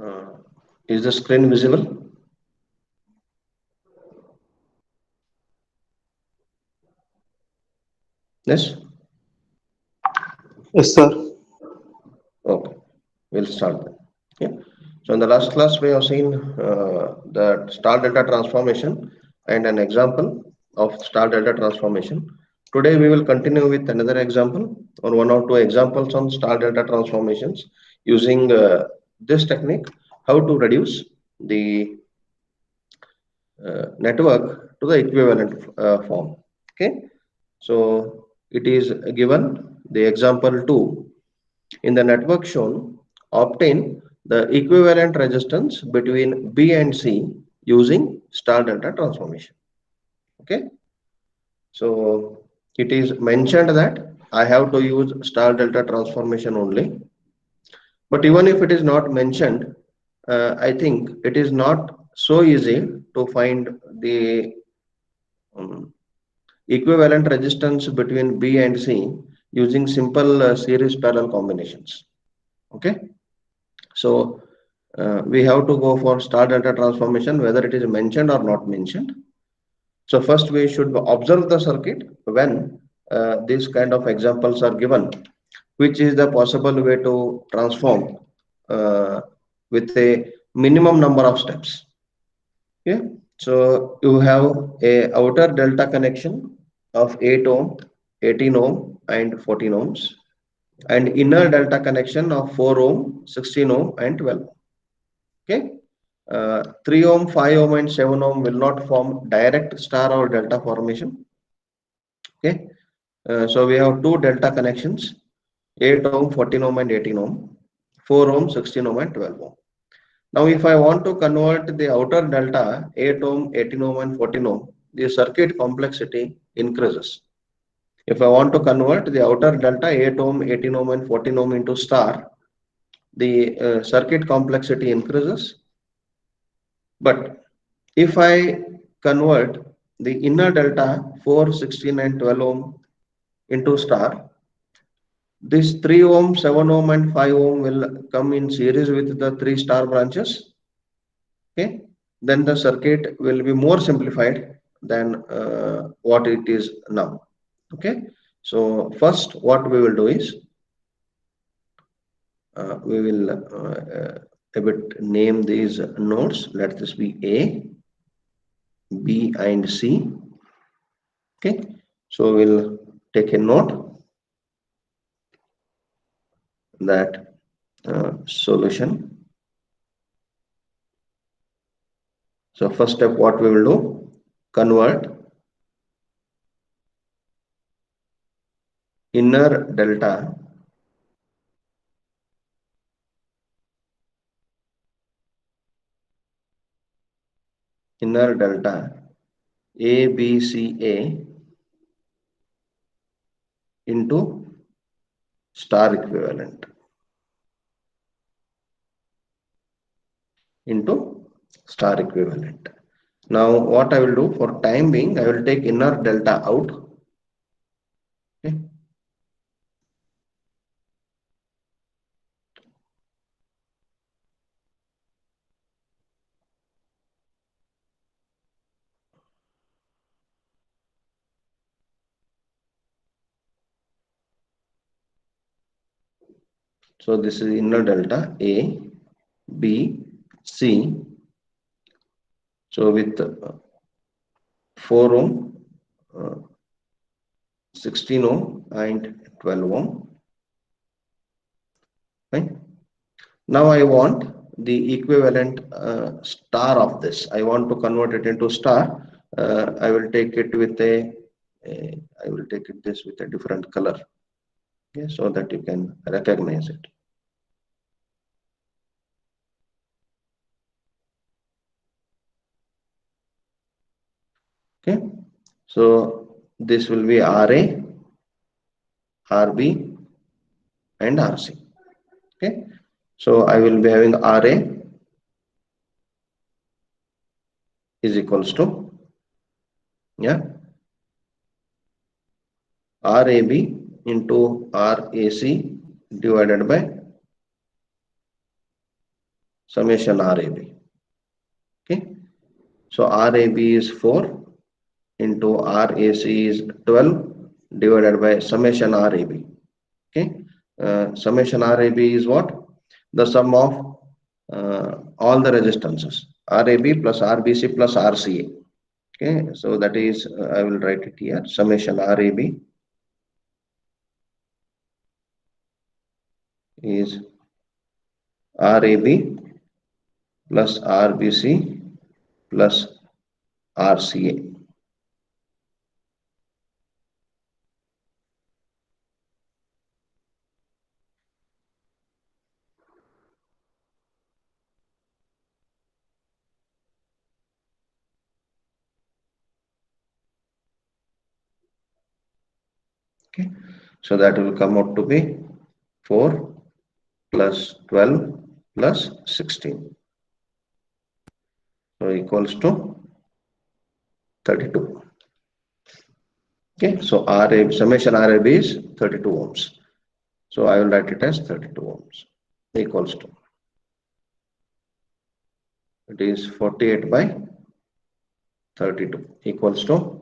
Uh, is the screen visible? Yes. Yes, sir. Okay. We'll start then. Okay. So in the last class, we have seen the star delta transformation and an example of star delta transformation. Today, we will continue with another example or one or two examples on star delta transformations using this technique, how to reduce the network to the equivalent form. Okay. So it is given the example 2. In the network shown, obtain the equivalent resistance between B and C using star delta transformation. Okay. So it is mentioned that I have to use star delta transformation only. But even if it is not mentioned, I think it is not so easy to find the um, equivalent resistance between B and C using simple series parallel combinations. Okay. So we have to go for star delta transformation whether it is mentioned or not mentioned. So first we should observe the circuit when these kind of examples are given, which is the possible way to transform uh, with a minimum number of steps. Yeah. So you have a outer delta connection of 8 ohm, 18 ohm and 14 ohms, and inner delta connection of 4 ohm, 16 ohm and 12 ohm. Okay. 3 ohm, 5 ohm and 7 ohm will not form direct star or delta formation. Okay. So we have two delta connections, 8 ohm, 14 ohm and 18 ohm, 4 ohm, 16 ohm and 12 ohm. Now if I want to convert the outer delta 8 ohm, 18 ohm and 14 ohm, the circuit complexity increases. If I want to convert the outer delta 8 ohm, 18 ohm and 14 ohm into star, the circuit complexity increases. But if I convert the inner delta 4, 16 and 12 ohm into star, this 3 ohm, 7 ohm and 5 ohm will come in series with the 3 star branches. Okay, then the circuit will be more simplified than what it is now. Okay, so first what we will do is we will a bit name these nodes. Let this be A, B and C. Okay, so we'll take a note that solution. So first step, what we will do, convert inner delta A B C A into star equivalent into star equivalent. Now what I will do, for time being, I will take inner delta out. Okay. So this is inner delta A, B, C. So with 4 ohm, uh, 16 ohm and 12 ohm. Right? Now I want the equivalent star of this. I want to convert it into star. I will take it with I will take it this with a different color. Okay, so that you can recognize it. Okay, so this will be RA, RB, and RC. Okay, so I will be having RA is equals to, yeah, RAB into RAC divided by summation RAB. Okay, so RAB is 4 into RAC is 12 divided by summation RAB. Okay, summation RAB is what? The sum of all the resistances, RAB plus RBC plus RCA. Okay, so that is, I will write it here, summation RAB is RAB plus RBC plus RCA. Okay, so that will come out to be 4 plus 12 plus 16, so equals to 32. Okay, so RAB, summation RAB is 32 ohms. So I will write it as 32 ohms equals to, it is 48 by 32 equals to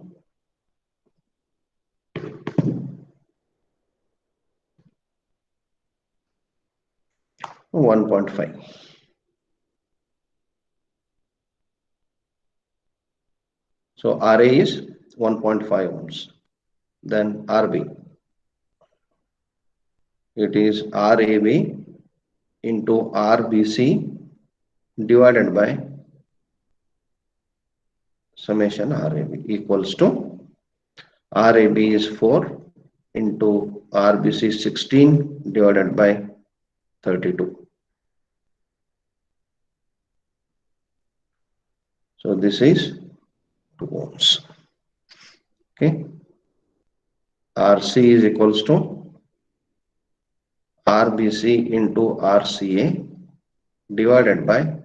1.5. So RA is 1.5 ohms. Then RB, it is RAB into RBC divided by summation RAB equals to, RAB is 4 into RBC 16 divided by 32. So this is 2 ohms. Okay, RC is equals to RBC into RCA divided by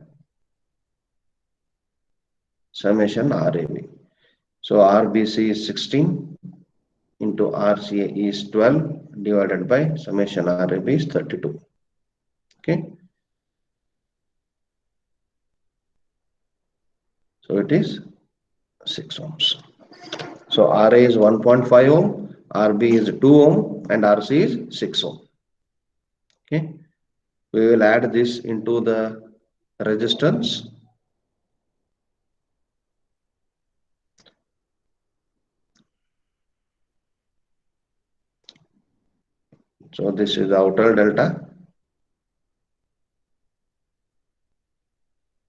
summation RAB. So RBC is 16 into RCA is 12 divided by summation RAB is 32. Okay, so it is 6 ohms. So RA is 1.5 ohm, RB is 2 ohm, and RC is 6 ohm. Okay, we will add this into the resistance. So this is outer delta.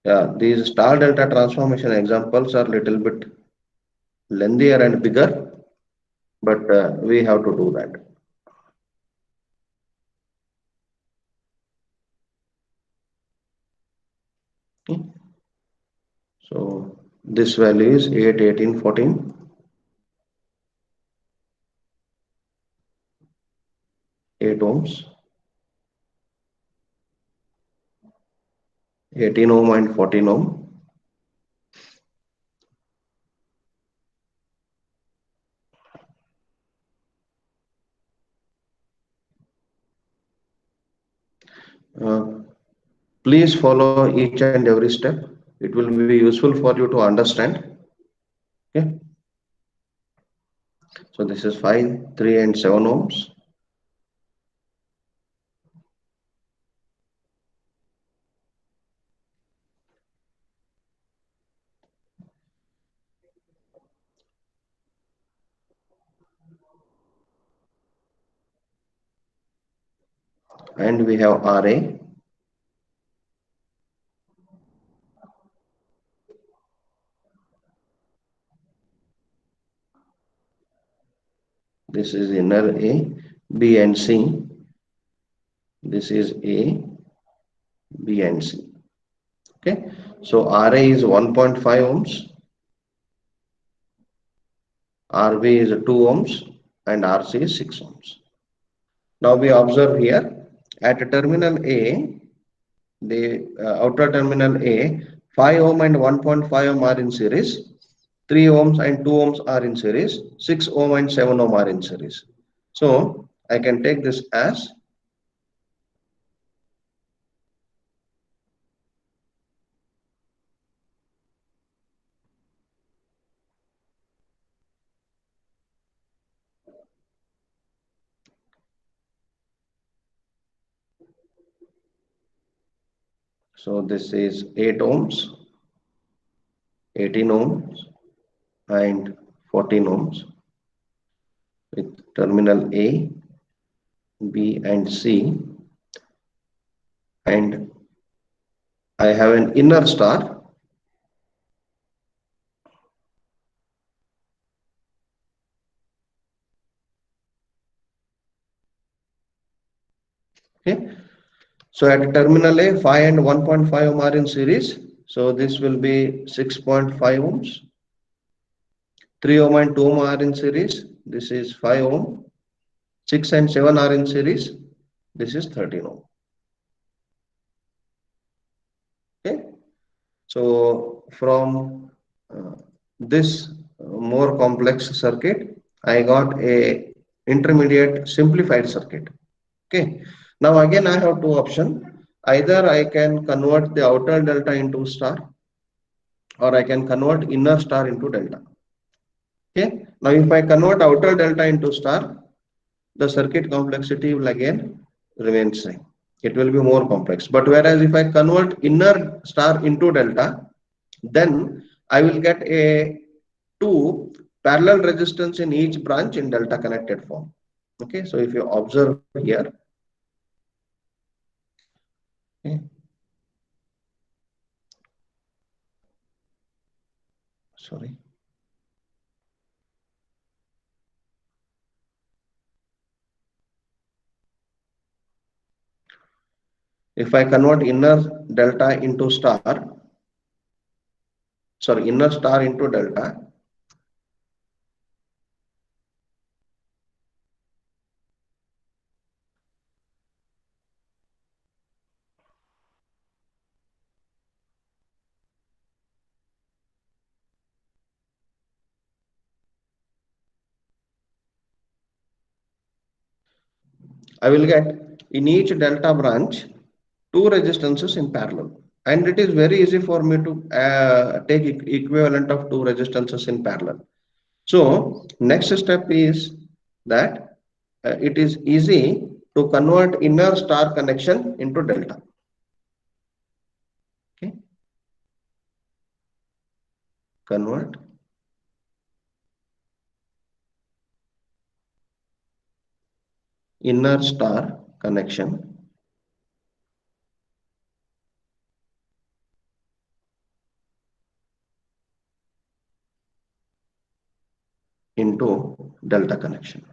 Yeah, these star delta transformation examples are little bit lengthier and bigger, but we have to do that. Okay. So this value is 8, 18, 14. 8 ohms, 18 ohm and 14 ohm. Please follow each and every step. It will be useful for you to understand. Okay. So this is 5, 3 and 7 ohms. And we have RA. This is inner A, B and C. This is A, B and C. Okay. So RA is 1.5 ohms, RB is 2 ohms, and RC is 6 ohms. Now we observe here at terminal A, the outer terminal A, 5 ohm and 1.5 ohm are in series, 3 ohms and 2 ohms are in series, 6 ohm and 7 ohm are in series. So I can take this as So this is 8 ohms, 18 ohms, and 14 ohms with terminal A, B, and C. And I have an inner star. Okay. So at terminal A, 5 and 1.5 ohm are in series. So this will be 6.5 ohms. 3 ohm and 2 ohm are in series. This is 5 ohm. 6 and 7 are in series. This is 13 ohm. Okay. So from this more complex circuit, I got a intermediate simplified circuit. Okay. Now again I have two options. Either I can convert the outer delta into star, or I can convert inner star into delta. Okay. Now if I convert outer delta into star, the circuit complexity will again remain same. It will be more complex. But whereas if I convert inner star into delta, then I will get a two parallel resistance in each branch in delta connected form. Okay, so if you observe here, okay, sorry. If I convert inner delta into star, sorry, inner star into delta, I will get in each delta branch two resistances in parallel. And it is very easy for me to take equivalent of two resistances in parallel. So next step is that it is easy to convert inner star connection into delta. Okay, convert inner star connection into delta connection.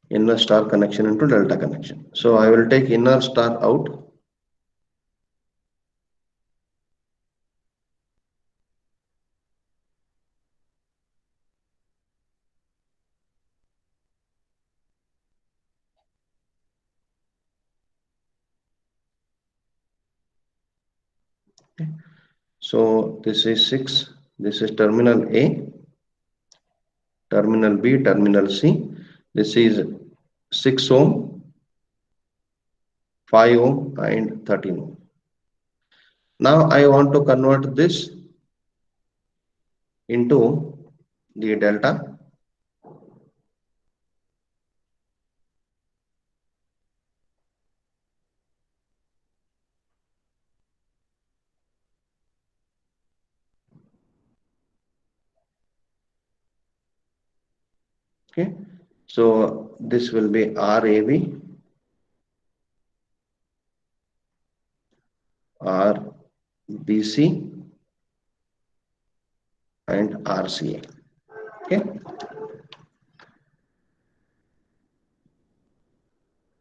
Inner star connection into delta connection. So I will take inner star out. Okay. So this is 6. This is terminal A, terminal B, terminal C. This is 6 ohm, 5 ohm, and 13 ohm. Now I want to convert this into the delta. Okay, so this will be RAB, RBC, and RCA. Okay,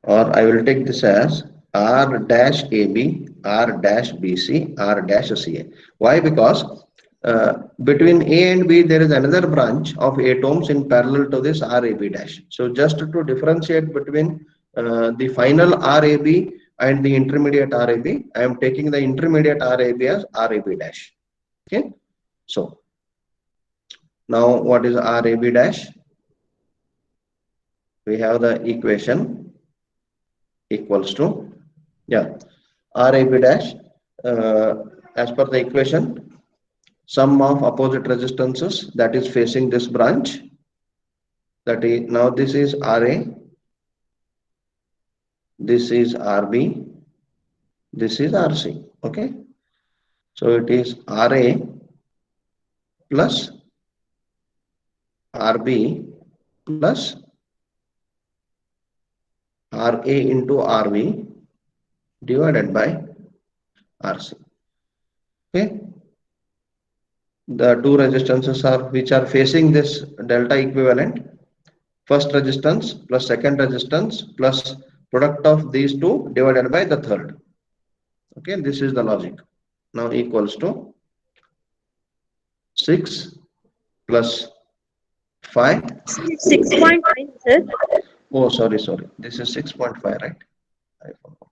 or I will take this as R dash AB, R dash BC, R dash CA. Why? Because between A and B there is another branch of 8 ohms in parallel to this RAB dash. So just to differentiate between the final RAB and the intermediate RAB, I am taking the intermediate RAB as RAB dash. Okay, so now what is RAB dash? We have the equation equals to, yeah, RAB dash as per the equation, sum of opposite resistances that is facing this branch That is, now this is RA, this is RB, this is RC. Okay, so it is RA plus RB plus RA into RB divided by RC. Okay, the two resistances are which are facing this delta equivalent. First resistance plus second resistance plus product of these two divided by the third. Okay, this is the logic. Now equals to 6 plus 5. 6.9, sir. Oh, sorry. This is 6.5, right? I forgot.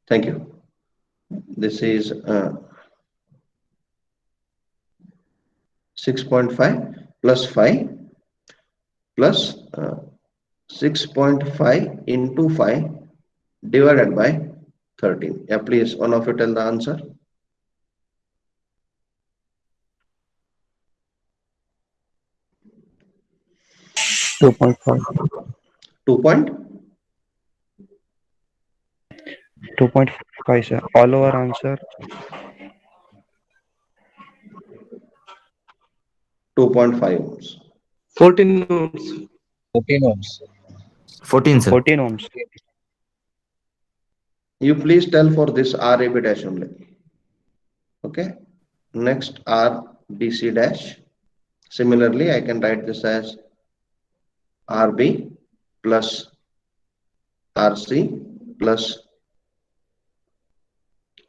Thank you. This is 6.5 plus 5 plus 6.5 into 5 divided by 13. Yeah, please, one of you tell the answer. 2.5. 2.5, sir. All over answer 2.5 ohms. 14 ohms. 14 ohms. 14, sir. 14 ohms. You please tell for this RAB dash only. Okay. Next RBC dash. Similarly, I can write this as RB plus RC plus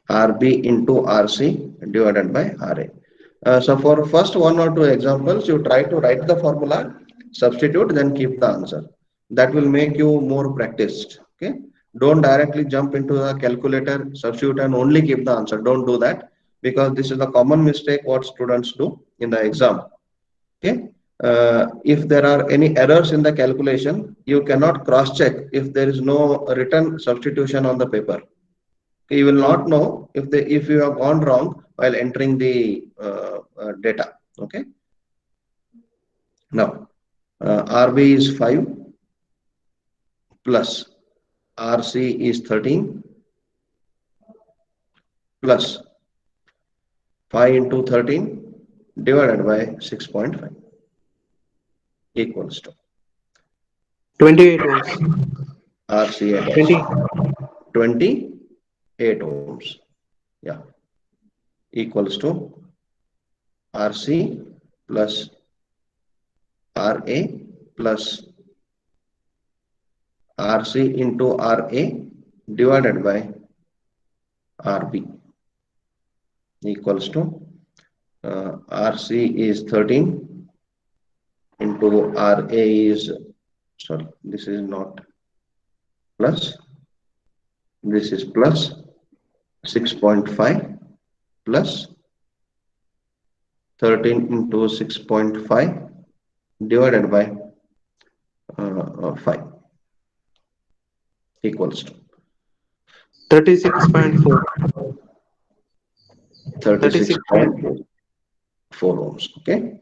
RB into RC divided by RA. So for first one or two examples, you try to write the formula, substitute, then keep the answer. That will make you more practiced. Okay. Don't directly jump into the calculator, substitute, and only keep the answer. Don't do that, because this is the common mistake what students do in the exam. Okay. If there are any errors in the calculation, you cannot cross check if there is no written substitution on the paper. Okay, you will not know if you have gone wrong while entering the data. Okay. Now RB is 5 plus RC is 13 plus 5 into 13 divided by 6.5 equals to 28 ohms. RCA dash 20. 28 ohms. Yeah, equals to RC plus RA plus RC into RA divided by RB equals to RC is 13 into RA is, sorry, this is not plus, this is plus 6.5 plus 13 into 6.5 divided by 5 equals to 36.4. 36.4 ohms. Okay.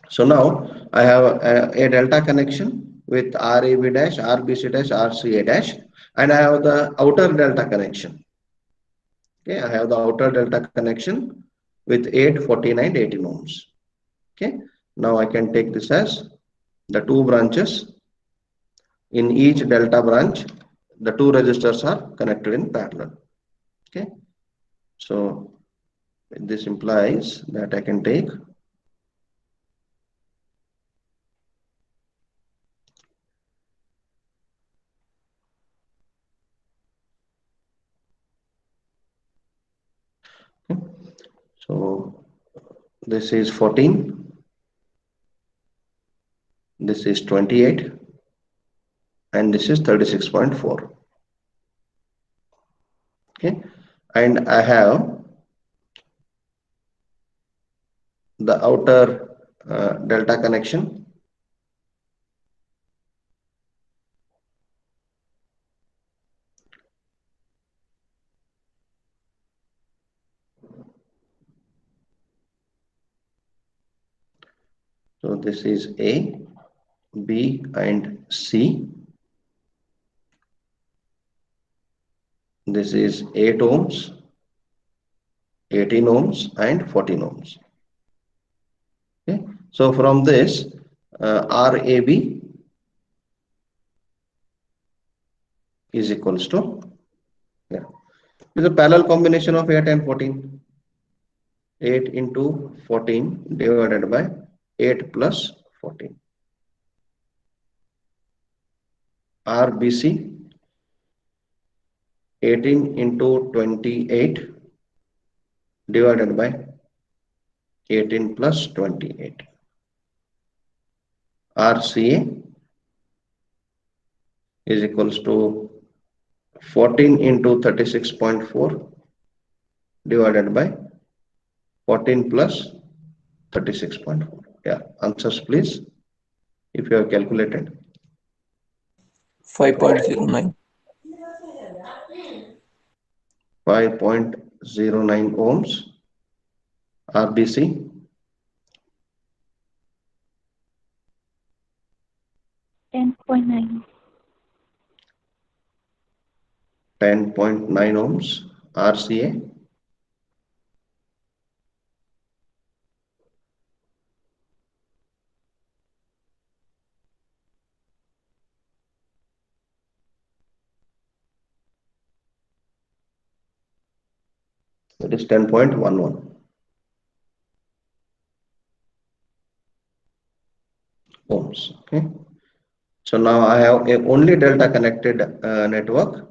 So now I have a delta connection with RAB dash, RBC dash, RCA dash, and I have the outer delta connection. Okay, I have the outer delta connection with 8, 14, and 18 ohms. Okay, now I can take this as the two branches. In each delta branch, the two resistors are connected in parallel. Okay, so this implies that I can take so this is 14, this is 28, and this is 36.4. Okay, and I have the outer delta connection So this is A, B, and C. This is 8 ohms, 18 ohms, and 14 ohms. Okay. So from this, RAB is equals to, yeah, it's a parallel combination of 8 and 14. 8 into 14 divided by 8 plus 14. RBC 18 into 28 divided by 18 plus 28. RCA is equals to 14 into 36.4 divided by 14 plus 36.4. Yeah, answers please, if you have calculated. 5.09. 5.09 ohms. RBC 10.9. 10.9 ohms. RCA 10.11 ohms. Okay. So now I have a only delta connected network.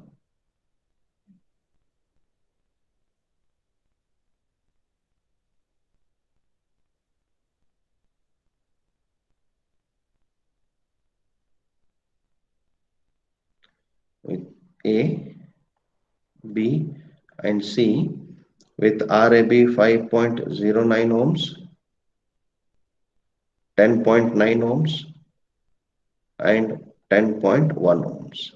With A, B, and C with RAB 5.09 ohms, 10.9 ohms, and 10.1 ohms.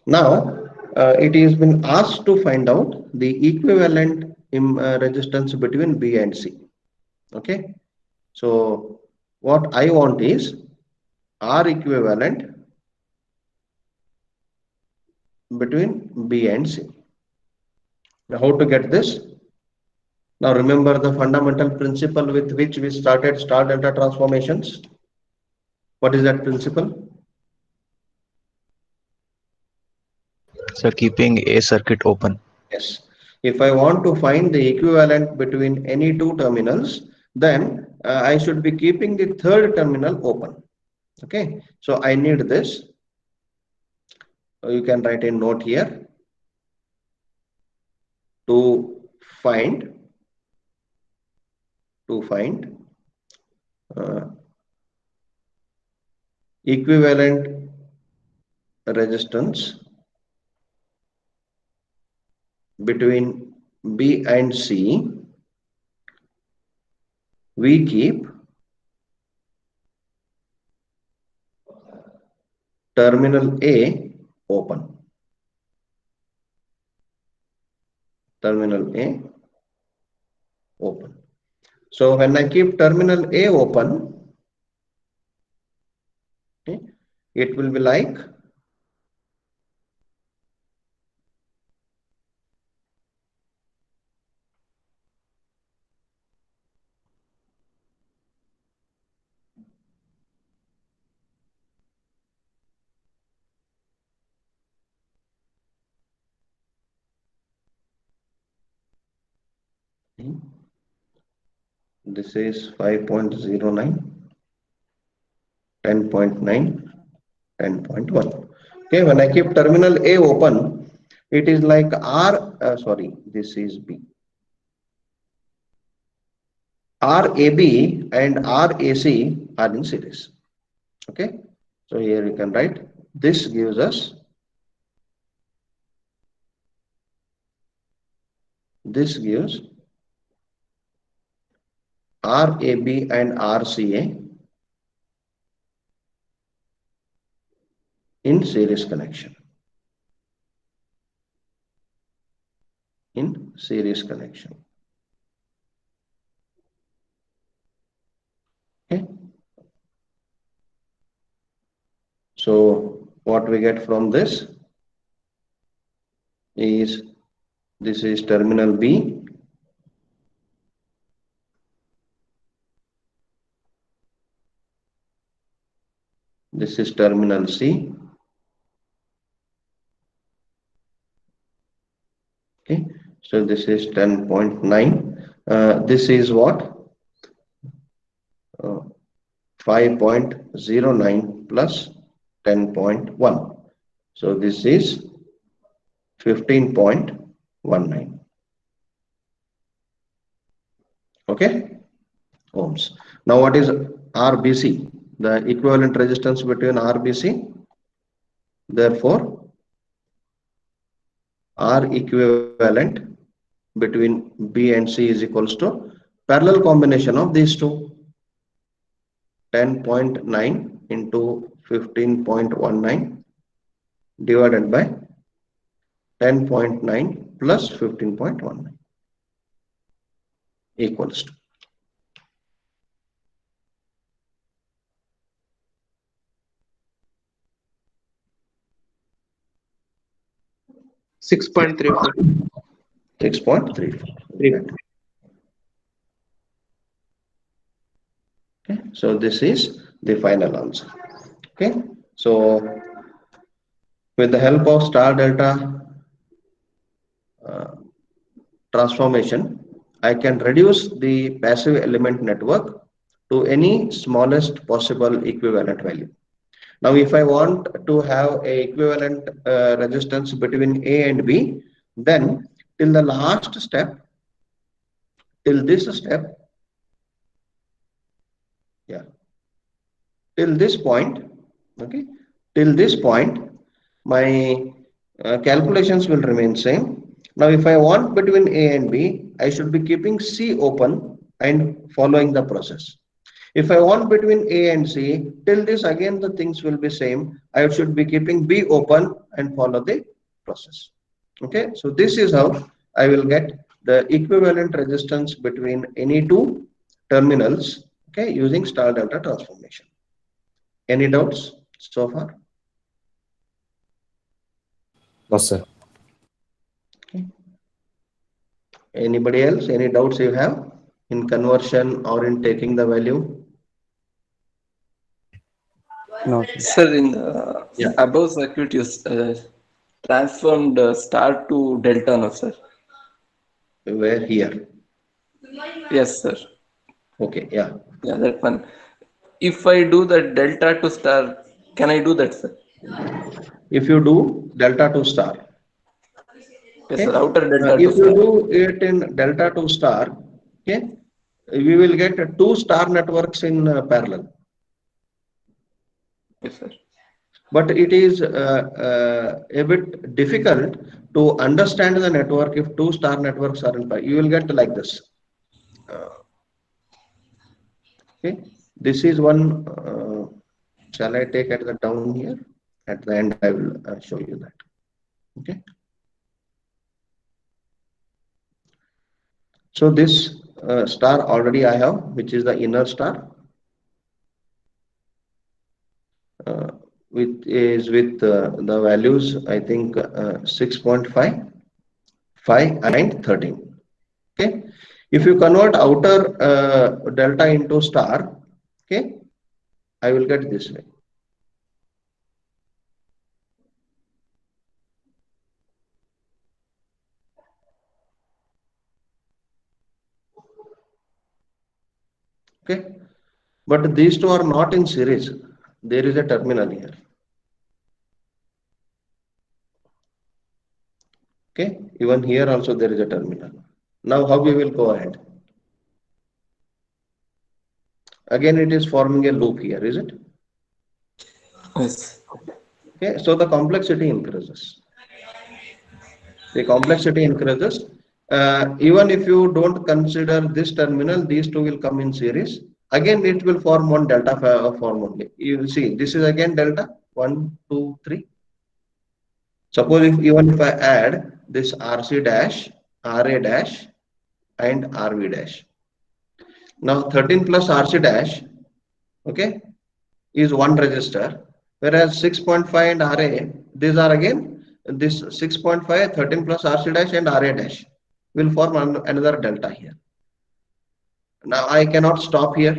Now, it has been asked to find out the equivalent resistance between B and C. Okay. So, what I want is R equivalent between B and C. Now, how to get this? Now, remember the fundamental principle with which we started star delta transformations. What is that principle? So keeping a circuit open. Yes. If I want to find the equivalent between any two terminals, then I should be keeping the third terminal open. Okay. So I need this. You can write a note here to find equivalent resistance between B and C. We keep terminal A open. Terminal A open. So when I keep terminal A open, okay, it will be like this is 5.09, 10.9, 10.1. Okay, when I keep terminal A open, it is like this is B. RAB and RAC are in series. Okay, so here you can write this gives us RAB and RCA in series connection. In series connection. Okay. So what we get from this is, this is terminal B, this is terminal C. Okay, so this is 10.9. This is what? 5.09 plus 10.1. So this is 15.19. Okay, ohms. Now what is RBC? The equivalent resistance between RBC. Therefore, R equivalent between B and C is equals to parallel combination of these two. 10.9 into 15.19 divided by 10.9 plus 15.19 equals to 6.34. 6.34. Okay, so this is the final answer. Okay, so with the help of star delta transformation, I can reduce the passive element network to any smallest possible equivalent value. Now, if I want to have a equivalent resistance between A and B, then till the last step, till this step, till this point, okay, till this point, my calculations will remain same. Now, if I want between A and B, I should be keeping C open and following the process. If I want between A and C, till this again the things will be same. I should be keeping B open and follow the process. Okay, so this is how I will get the equivalent resistance between any two terminals, okay, using star delta transformation. Any doubts so far? No, sir. Okay. Anybody else? Any doubts you have in conversion or in taking the value? No, Sir, in the above circuit, you transformed star to delta, no, sir? Where? Here? Yes, sir. Okay, yeah. Yeah, that one. If I do the delta to star, can I do that, sir? If you do delta to star, Yes, okay. sir. Outer delta to If you star. do it in delta to star, okay, we will get two star networks in parallel. Yes, sir. But it is a bit difficult to understand the network if two star networks are in parallel. You will get like this. Okay, this is one. Shall I take at the down here? At the end, I will show you that. Okay. So this star already I have, which is the inner star, with the values, I think 6.5, 5 and 13. Okay. If you convert outer delta into star, okay, I will get this way. Okay, but these two are not in series. There is a terminal here. Okay, even here also there is a terminal. Now how we will go ahead? Again, it is forming a loop here, is it? Yes. Okay, so the complexity increases. The complexity increases. Even if you don't consider this terminal, these two will come in series. Again, it will form one delta form only. You will see this is again delta 1, 2, 3. Suppose even if I add this RC dash, RA dash, and RV dash. Now 13 plus RC dash, okay, is one resistor. Whereas 6.5 and RA, these are again this 6.5, 13 plus RC dash and RA dash will form another delta here. Now I cannot stop here.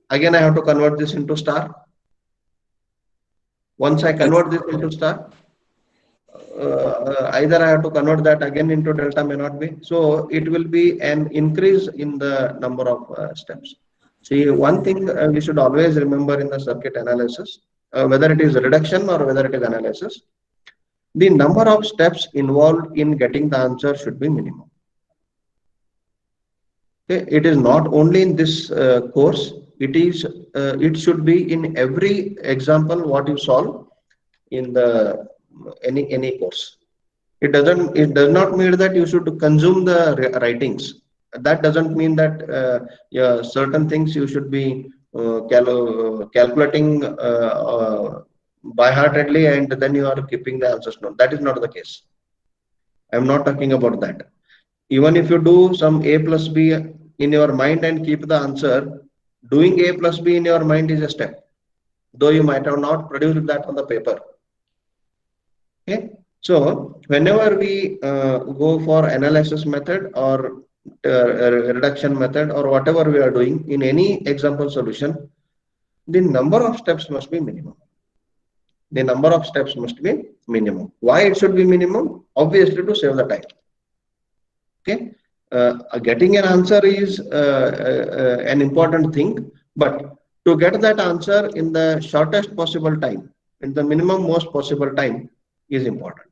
Again, I have to convert this into star. Once I convert this into star, either I have to convert that again into delta, may not be. So it will be an increase in the number of steps. See, one thing we should always remember in the circuit analysis, whether it is reduction or whether it is analysis, the number of steps involved in getting the answer should be minimum. Okay, it is not only in this course. It should be in every example what you solve in the any course. It does not mean that you should consume the writings. That doesn't mean that yeah, certain things you should be calculating by heartedly and then you are keeping the answers. No, that is not the case. I am not talking about that. Even if you do some A plus B in your mind and keep the answer, doing A plus B in your mind is a step, though you might have not produced that on the paper. Okay, so whenever we go for analysis method or reduction method or whatever we are doing in any example solution, the number of steps must be minimum. The number of steps must be minimum. Why it should be minimum? Obviously to save the time. Okay, getting an answer is an important thing, but to get that answer in the shortest possible time, in the minimum most possible time is important.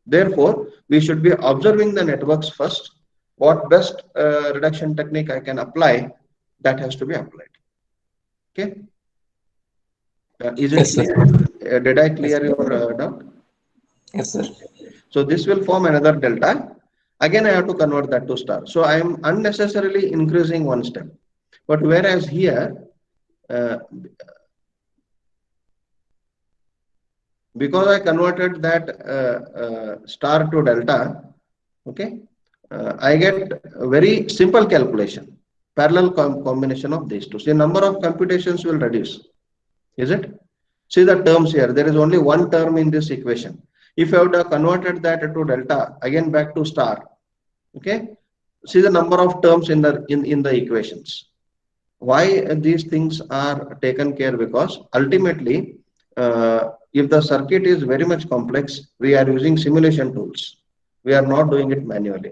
Therefore, we should be observing the networks first. What best reduction technique I can apply, that has to be applied. Okay. Is it Yes, sir. clear? Did I clear your doubt? Yes, sir. So this will form another delta. Again, I have to convert that to star. So I am unnecessarily increasing one step. But whereas here, because I converted that star to delta, okay, I get a very simple calculation, parallel combination of these two. So the number of computations will reduce. Is it? See the terms here. There is only one term in this equation. If I would have converted that to delta, again back to star, okay, see the number of terms in the equations. Why these things are taken care? Because ultimately, if the circuit is very much complex, we are using simulation tools. We are not doing it manually.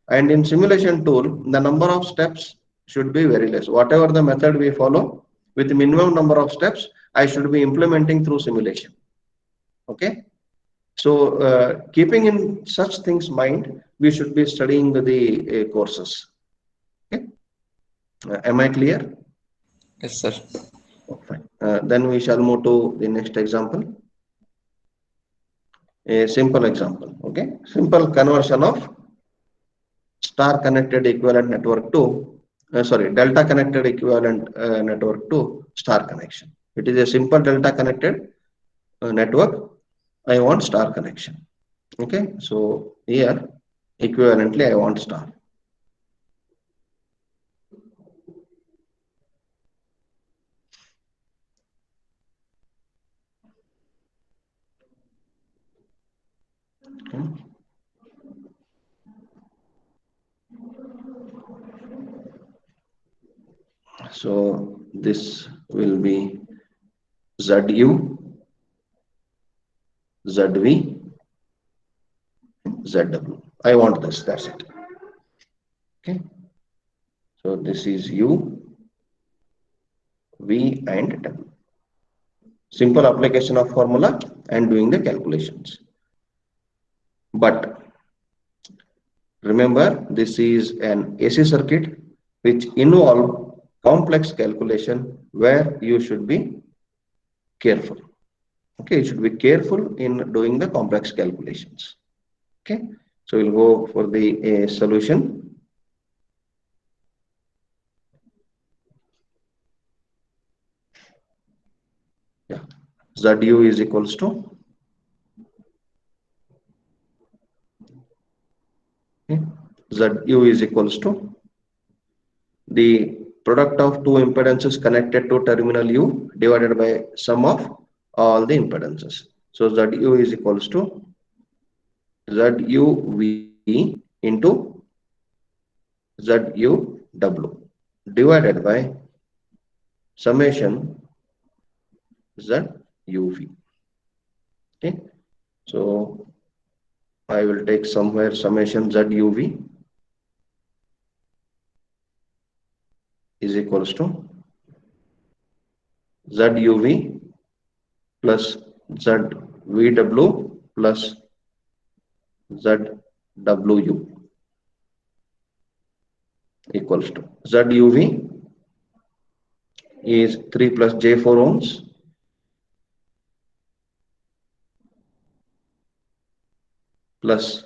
And in simulation tool, the number of steps should be very less. Whatever the method we follow, with the minimum number of steps, I should be implementing through simulation. Okay. So keeping in such things mind, we should be studying the courses. Okay. Am I clear? Yes, sir. Fine. Then we shall move to the next example. A simple example. Okay. Simple conversion of star connected equivalent network to delta connected equivalent network to star connection. It is a simple delta connected network. I want star connection. Okay. So here equivalently I want star. Okay. So this will be ZU, ZV, ZW. I want this, that's it. Okay. So this is U, V and W. Simple application of formula and doing the calculations. But remember, this is an AC circuit which involve complex calculation where you should be careful. Okay, you should be careful in doing the complex calculations. Okay, so we'll go for the solution. Yeah, ZU is equals to ZU is equals to the product of two impedances connected to terminal U divided by sum of all the impedances. So ZU is equals to ZUV into ZUW divided by summation ZUV. Okay, so I will take somewhere summation ZUV is equals to ZUV plus ZVW plus ZWU equals to ZUV is 3 plus J4 ohms plus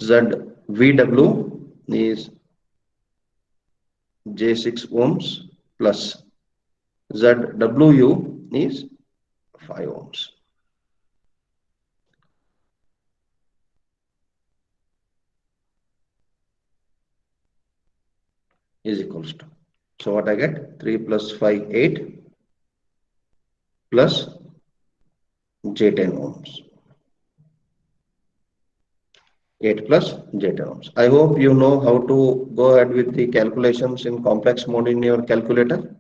ZVW is J6 ohms plus ZWU is 5 ohms. Is equals to. So what I get? 3 plus 5, 8 plus J10 ohms. 8 plus J10 ohms. I hope you know how to go ahead with the calculations in complex mode in your calculator.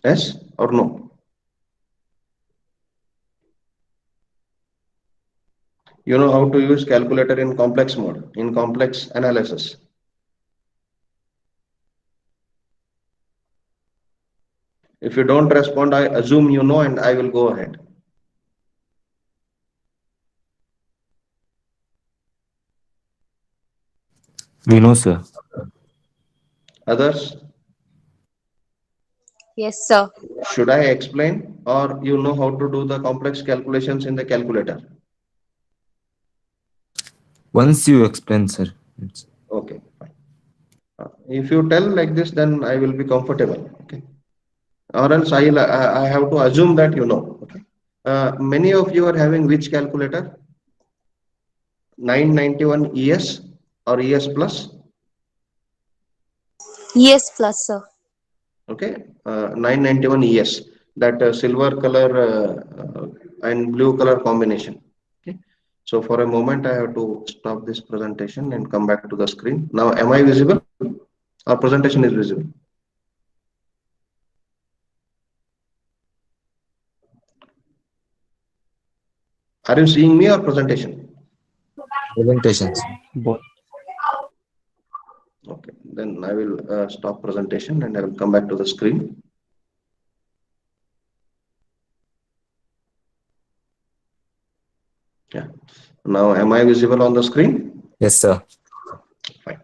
Yes or no? You know how to use calculator in complex mode, in complex analysis. If you don't respond, I assume you know and I will go ahead. We know, sir. Others, Yes, sir. should I explain or you know how to do the complex calculations in the calculator? Once you explain, sir. Okay, fine. If you tell like this, then I will be comfortable. Okay. Or else I have to assume that you know. Okay. Many of you are having which calculator? 991 ES or ES plus? Yes, plus, sir. Okay, 991 ES, that silver color and blue color combination. Okay, so for a moment I have to stop this presentation and come back to the screen. Now, am I visible? Our presentation is visible. Are you seeing me or presentation? Presentations. Both. Okay, then I will stop presentation and I will come back to the screen. Yeah. Now, am I visible on the screen? Yes, sir. Fine.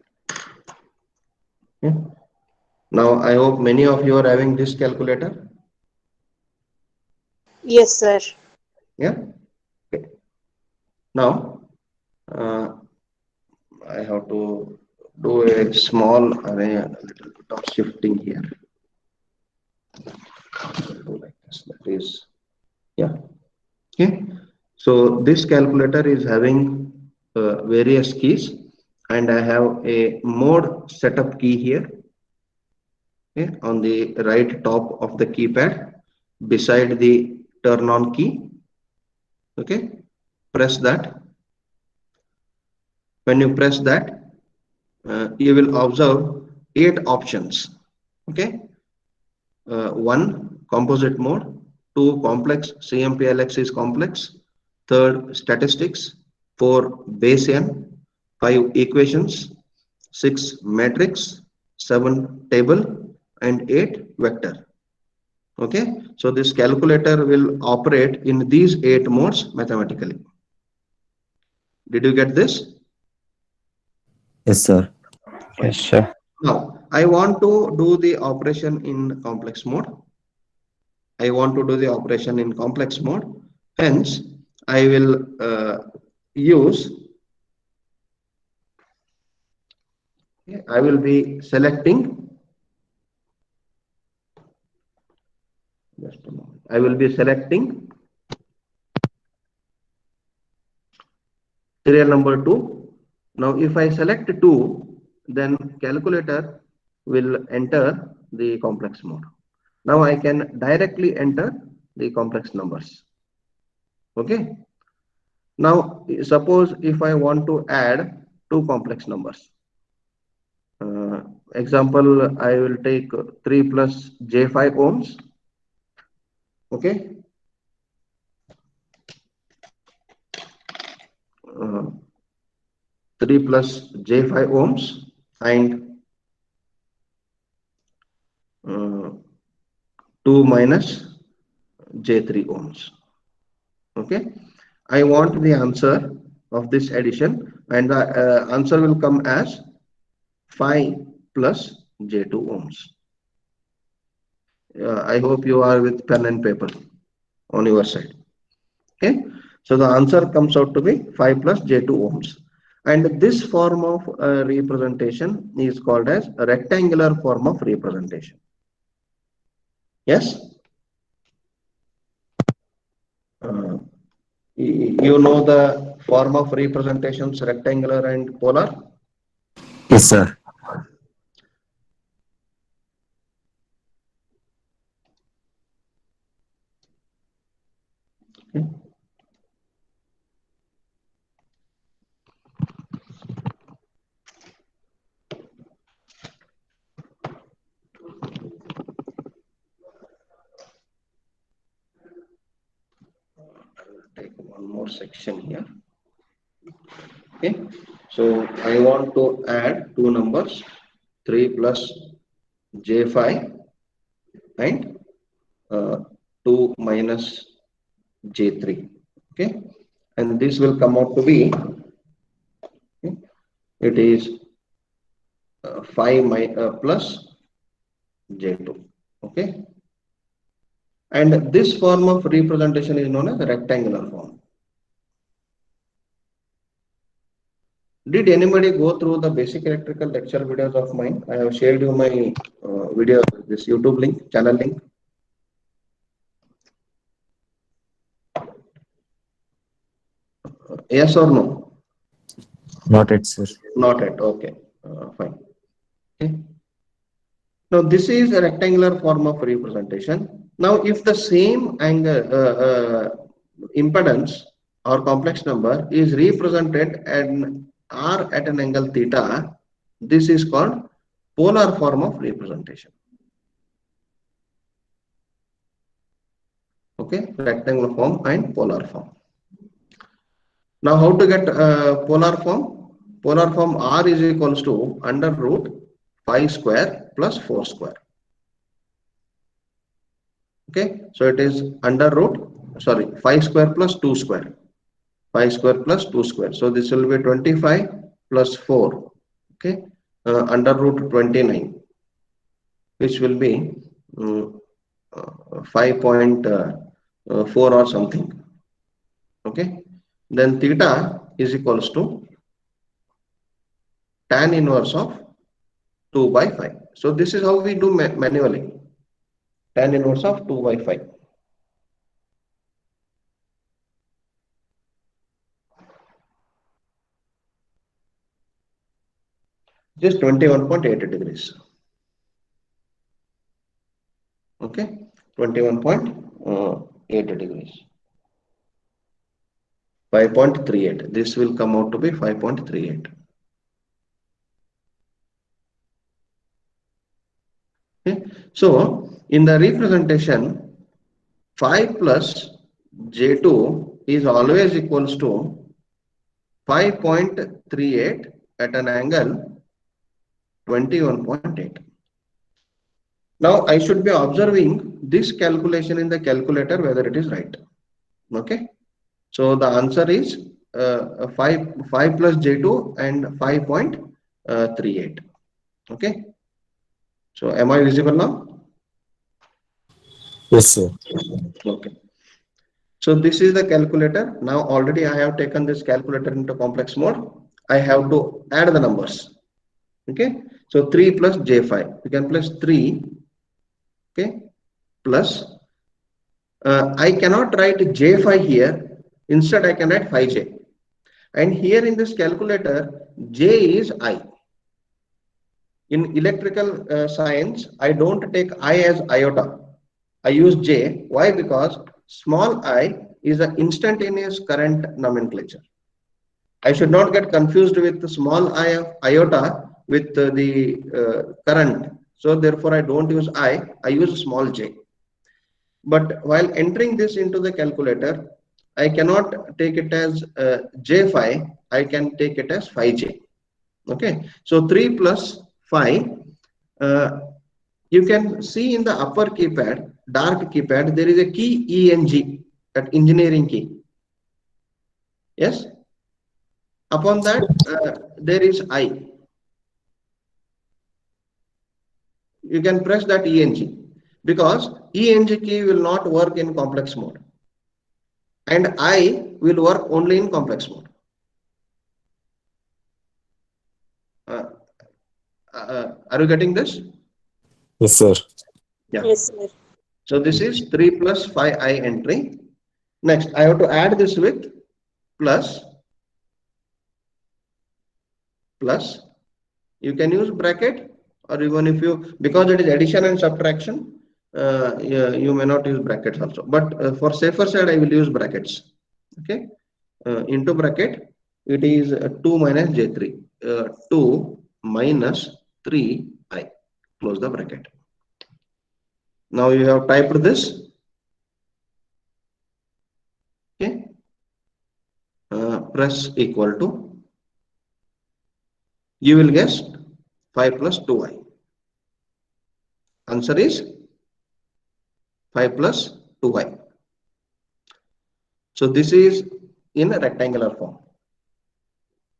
Yeah. Now, I hope many of you are having this calculator. Yes, sir. Yeah. Okay. Now, I have to do a small array, a little bit of shifting here. Do like this. That is, yeah. Okay. So this calculator is having various keys, and I have a mode setup key here. Okay, on the right top of the keypad, beside the turn on key. Okay, press that. When you press that, you will observe 8 options. Okay, 1 composite mode, 2 complex, CMP-LX is complex, 3rd statistics, 4 Bayesian, 5 equations, 6 matrix, 7 table, and 8 vector. Okay, so this calculator will operate in these 8 modes mathematically. Did you get this? Yes, sir. Yes, sir. Now, I want to do the operation in complex mode. I want to do the operation in complex mode. Hence, I will I will be selecting, just a moment. I will be selecting serial number 2. Now, if I select 2, then calculator will enter the complex mode. Now I can directly enter the complex numbers. Okay. Now suppose if I want to add two complex numbers. Example, I will take 3 plus J5 ohms. Okay. 3 plus J5 ohms and 2 minus J3 ohms. Okay. I want the answer of this addition, and the answer will come as 5 plus J2 ohms. I hope you are with pen and paper on your side. Okay. So the answer comes out to be 5 plus J2 ohms. And this form of representation is called as a rectangular form of representation. Yes? You know the form of representations, rectangular and polar? Yes, sir. Okay. Take one more section here. Okay, so I want to add two numbers, 3 plus J5 and 2 minus J3. Okay, and this will come out to be, okay, it is 5 plus J2. Okay, and this form of representation is known as a rectangular form. Did anybody go through the basic electrical lecture videos of mine? I have shared you my video, this YouTube link, channel link. Yes or no? Not yet, sir. Not yet. Okay, fine. Okay. Now this is a rectangular form of representation. Now if the same angle impedance or complex number is represented and are at an angle theta, this is called polar form of representation. Okay, rectangular form and polar form. Now how to get polar form? Polar form R is equals to under root 5 square plus 4 square. Okay, so it is under root, sorry, 5 square plus 2 square. 5 square plus 2 square. So this will be 25 plus 4. Okay, under root 29, which will be 5.4 or something. Okay, then theta is equals to tan inverse of 2 by 5. So this is how we do manually. Tan inverse of 2 by 5. Just 21.8 degrees. Okay, 21.8 degrees. 5.38. This will come out to be 5.38. Okay, so in the representation, 5 plus J2 is always equals to 5.38 at an angle 21.8. Now I should be observing this calculation in the calculator whether it is right. Okay, so the answer is 5 plus J2 and 5.38. Okay, so am I visible now? Yes, sir. Okay, so this is the calculator. Now already I have taken this calculator into complex mode. I have to add the numbers. Okay, so 3 plus J5, we can place 3. Okay, plus I cannot write J5 here. Instead I can write 5J, and here in this calculator J is I. In electrical science, I don't take I as iota. I use J. Why? Because small I is an instantaneous current nomenclature. I should not get confused with the small I of iota with the current. So therefore, I don't use I use small j. But while entering this into the calculator, I cannot take it as j phi, I can take it as phi j. Okay, so 3 plus phi, you can see in the upper keypad, dark keypad, there is a key ENG, that engineering key. Yes, upon that there is I. You can press that ENG, because ENG key will not work in complex mode and I will work only in complex mode. Are you getting this? Yes, sir. Yeah. Yes, sir. So this is 3 plus phi I entry. Next, I have to add this with plus. You can use bracket, or even if you, because it is addition and subtraction, you may not use brackets also. But for safer side, I will use brackets. Okay, into bracket, it is 2 minus j3. 2 minus 3i. Close the bracket. Now you have typed this. Okay, press equal to. You will guess 5 plus 2i. Answer is 5 plus 2i. So this is in a rectangular form.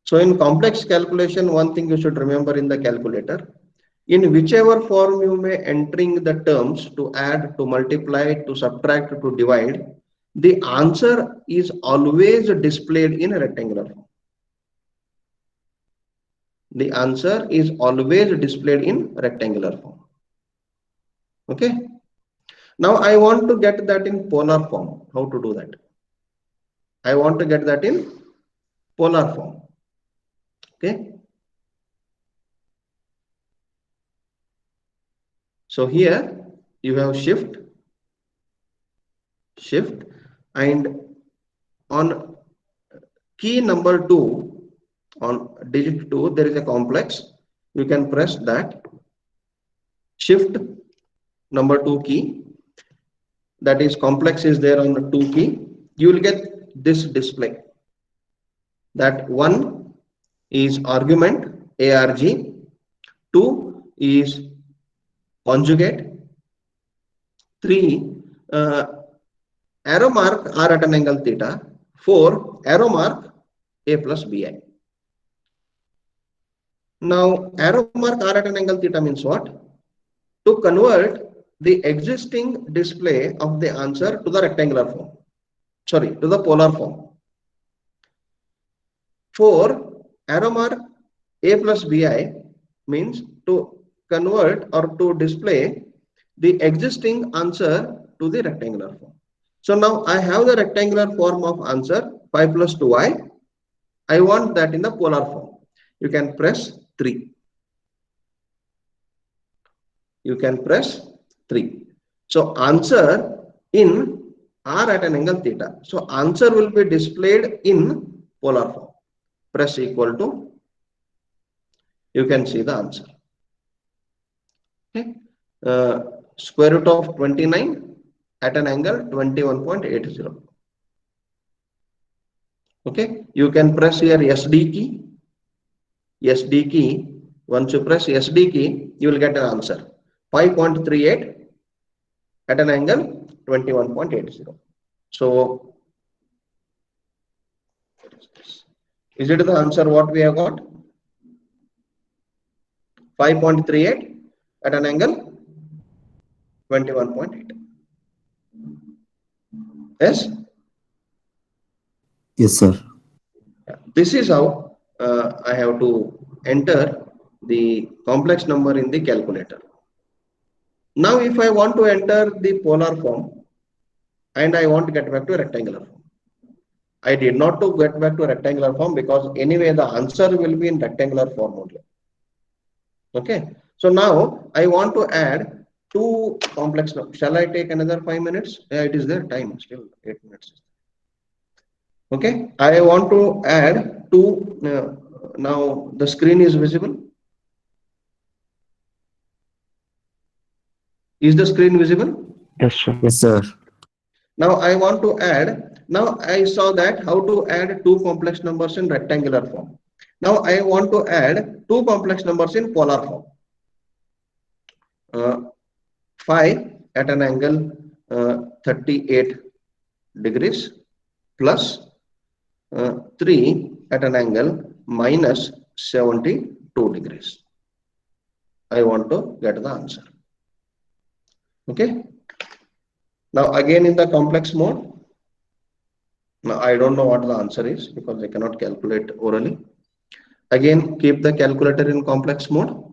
So in complex calculation, one thing you should remember in the calculator, in whichever form you may entering the terms, to add, to multiply, to subtract, to divide, the answer is always displayed in a rectangular form. The answer is always displayed in rectangular form. Okay. Now I want to get that in polar form. How to do that? I want to get that in polar form. Okay. So here you have shift, and on key number 2, on digit 2, there is a complex. You can press that shift number 2 key. That is complex is there on the 2 key. You will get this display. That 1 is argument ARG, 2 is conjugate, 3 arrow mark R at an angle theta, 4 arrow mark A plus BI. Now arrow mark R at an angle theta means what? To convert the existing display of the answer to the rectangular form, sorry, to the polar form. 4 arrow mark A plus BI means to convert or to display the existing answer to the rectangular form. So now I have the rectangular form of answer 5 plus 2i. I want that in the polar form. You can press 3. You can press 3. So answer in R at an angle theta. So answer will be displayed in polar form. Press equal to. You can see the answer. Okay. Square root of 29 at an angle 21.80. Okay. You can press here SD key. SD key. Once you press SD key, you will get an answer. 5.38 at an angle 21.80. So, is it the answer what we have got? 5.38 at an angle 21.8. Yes? Yes, sir. This is how I have to enter the complex number in the calculator. Now, if I want to enter the polar form and I want to get back to a rectangular form, I did not to get back to a rectangular form because anyway the answer will be in rectangular form only. Okay. So now I want to add two complex numbers. Shall I take another 5 minutes? Yeah, it is there time still 8 minutes. Okay, I want to add two. Now the screen is visible. Is the screen visible? Yes, sir. Yes, sir. Now I want to add. Now I saw that how to add two complex numbers in rectangular form. Now I want to add two complex numbers in polar form. Phi at an angle 38 degrees plus 3 at an angle minus 72 degrees. I want to get the answer. Okay. Now again in the complex mode. Now I don't know what the answer is because I cannot calculate orally. Again, keep the calculator in complex mode.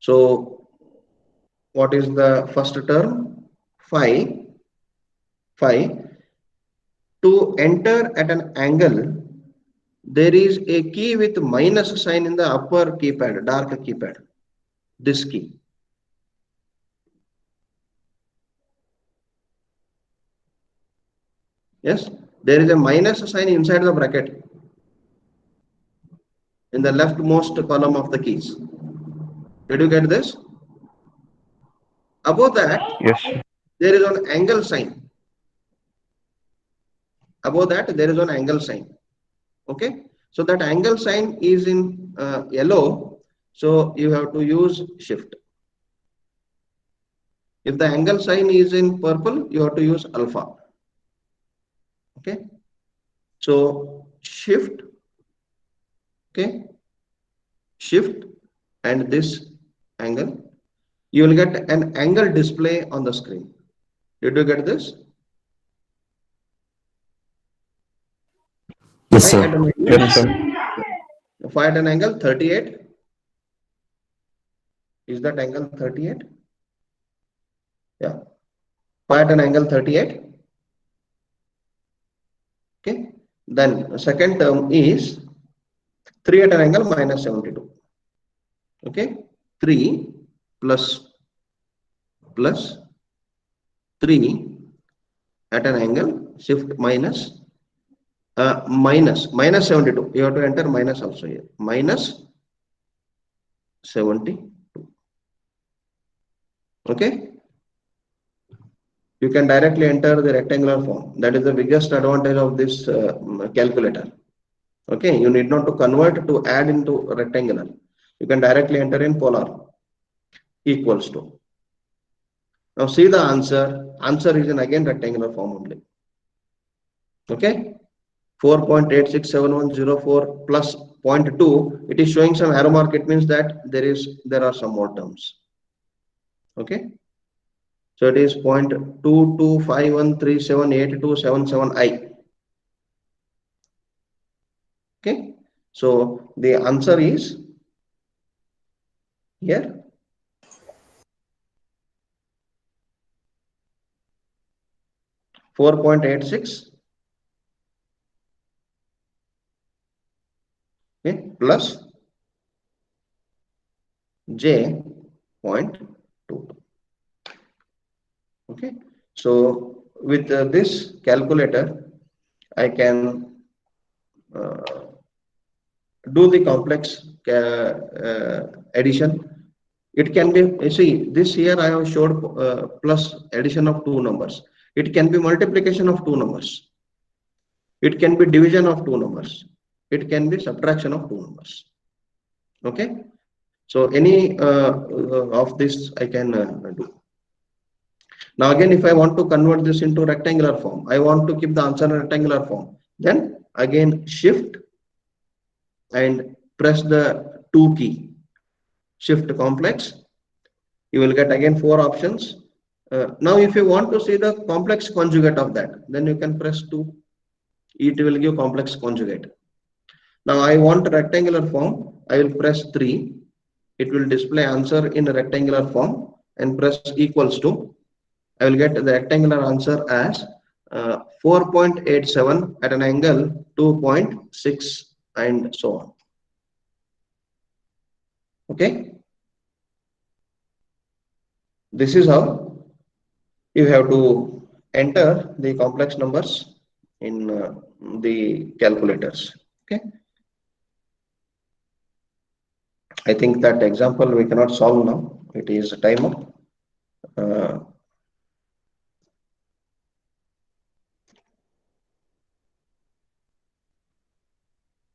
So what is the first term? Phi. To enter at an angle, there is a key with minus sign in the upper keypad, dark keypad. This key. Yes, there is a minus sign inside the bracket in the leftmost column of the keys. Did you get this? Above that, Yes, sir. there is an angle sign. Above that, there is an angle sign. Okay, so that angle sign is in yellow, so you have to use shift. If the angle sign is in purple, you have to use alpha. Okay, so shift, okay, shift and this angle, you will get an angle display on the screen. Did you get this? Yes, Phi at sir. an Yes, sir. angle, phi at an angle 38. Is that angle 38? Yeah, phi at an angle 38. Okay, then the second term is 3 at an angle minus 72. Okay, 3 plus 3 at an angle, shift minus minus 72. You have to enter minus also here. Minus 72. Okay. You can directly enter the rectangular form. That is the biggest advantage of this calculator. Okay. You need not to convert to add into rectangular. You can directly enter in polar equals to. Now see the answer. Answer is in again rectangular form only. Okay. 4.867104 plus 0.2. It is showing some arrow mark. It means that there are some more terms. Okay. So it is 0.2251378277I. Okay. So the answer is here. .86 okay, plus J.2. Okay. So with this calculator, I can do the complex addition. It can be, you see, this here I have showed plus addition of two numbers. It can be multiplication of two numbers. It can be division of two numbers. It can be subtraction of two numbers. Okay. So any of this I can do. Now again, if I want to convert this into rectangular form, I want to keep the answer in rectangular form. Then again shift and press the 2 key. Shift complex. You will get again 4 options. Now if you want to see the complex conjugate of that, then you can press 2. It will give complex conjugate. Now I want rectangular form. I will press 3. It will display answer in a rectangular form and press equals to. I will get the rectangular answer as 4.87 at an angle 2.6 and so on. Okay, this is how you have to enter the complex numbers in the calculators. Okay, I think that example we cannot solve now. It is time up.